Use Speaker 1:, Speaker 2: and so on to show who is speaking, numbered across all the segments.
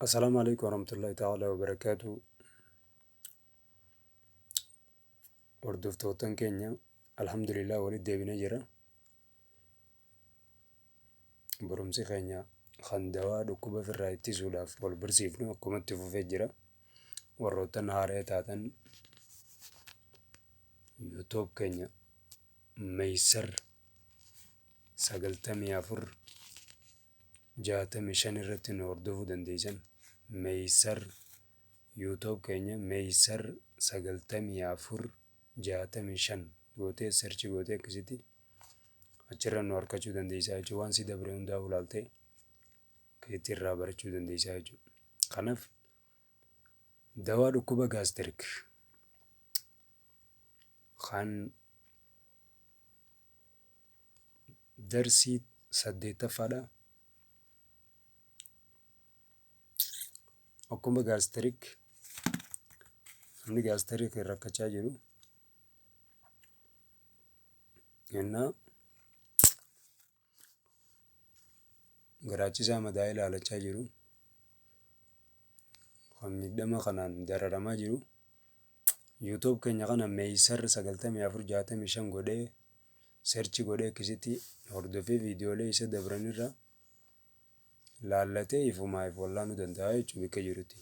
Speaker 1: السلام عليكم ورحمة الله تعالى وبركاته. وردوفتوتن كينيا الحمد لله ولد بنجرة برمسي خينيا خندوا دكوبة في الرايتي سوداف والبرسيفنو كومت في فجرة وروتن هاريتاتن يوتوب كينيا ميسر سقلتم يافر جاتم شن الرتن وردوفو دنديسن ميسر يوتوب كينيا ميسر سقلتم يافر جاتم شن gootee searchi gootee akkasitti achirraa nu harkachuu dandeessaa jechuudha. Waan si dabre hundaa ulaaltee keetti irraa barachuu dandeessaa jechuudha. Kanaaf dawaa dhukkuba gaastirik kan darsii 8ffaadha. Dhukkuba gaastirik namni gaastirik rakkachaa jiru yennaa garaachisaa madaa ilaalachaa jiru kan miidhama kanaan dararamaa jiru yuutuub keenya kana meeysar 9465 godhee seerchi godhee akkasitti hordofee viidiyoolee isa dabranirra laallatee ifumaaf wallaanuu danda'a jechuudha bakka jirutti.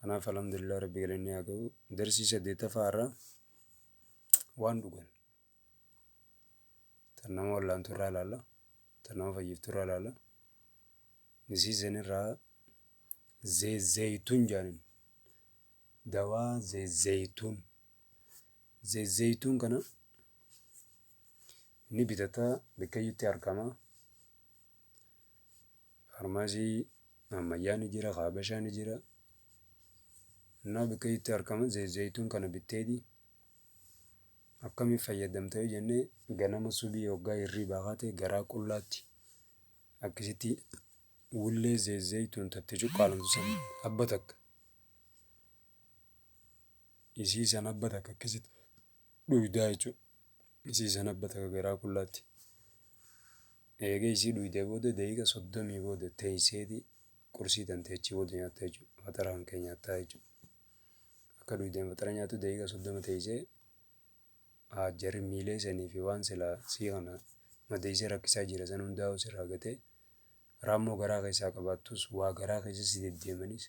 Speaker 1: Kanaaf alhamdulillah rabbi galanni haa ga'u. Darsii 8ffaa irraa waan dhugan tan nama wallaantu irraa ilaalla, tan nama fayyiftu irraa ilaalla. Isiisan irraa zeezeytuun jaanin dawaa zeezeytuun kana ni bitataa bakkayyutti argama. Farmaasii ammayyaa ni jira, habashaa ni jira. Innaa bakkayyutti argama zeezeytuun kana bitteeti akkamiin fayyadamta jennee ganama subii hoggaa hirriibaa kaatee garaa qullaatti akkasitti wullee zeezeytuun tatte cuqqaalamtu san abba takka isiisan abba takka akkasitti dhuydaa jechuudha. Isiisan abba takka garaa qullaatti eegee isii dhuydee booda daqiiqa 30 booda teeyseeti qursii tanteechii booda nyaatta jechuudha. Fatara kan kee nyaattaa jechuudha. Akka dhuydeen fatara nyaatu daqiiqa 30 teeysee jarri miilee sanii fi waan silaa sii kana madeessee rakkisaa jira san hundaa'u sirraa gatee raammoo garaa keessaa qabaattus waa garaa keessa si deddeemanis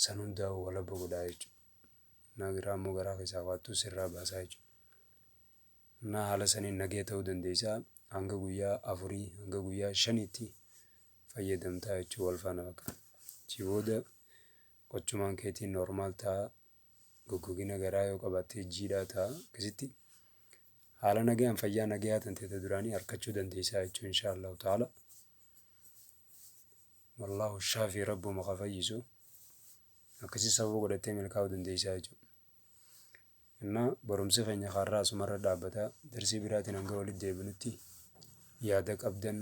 Speaker 1: san hundaa'u walabba godhaa jechuudha. Raammoo garaa keessaa qabaattus sirraa baasaa jechuudha. Naa haala saniin nagee ta'uu dandeessaa hanga guyyaa 4 hanga guyyaa 5tti fayyadamtaa jechuudha wal faana bakka. Achi booda qochumaan keetiin noormaal ta'a. Goggogina garaa yoo qabaattee jiidhaa ta'a akkasitti haala nagaan fayyaa nagaa tantee duraanii harkachuu dandeessaa jechuudha inshaallahu ta'ala. Wallaahu shaafii rabbuma qa fayyisu akkasii sababa godhattee milkaa'uu dandeessaa jechuudha. Innaa barumsa keenya kaarraa asumarra dhaabbataa darsii biraatiin hanga walitti deebinutti yaada qabdan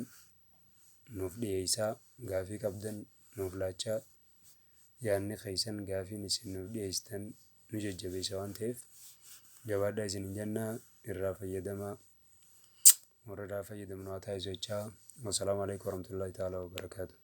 Speaker 1: nuuf dhiyeessaa, gaafii qabdan nuuf laachaa, yaadni keessan gaafiin isin nuuf dhiyeessitan nu jajjabeessa waan ta'eef jabaadhaa isin hin jennaa irraa fayyadamaa warra irraa fayyadamnu haa taasisuu jechaa. Wassalaamu alaikum warahmatullahi ta'ala wabarakaatu.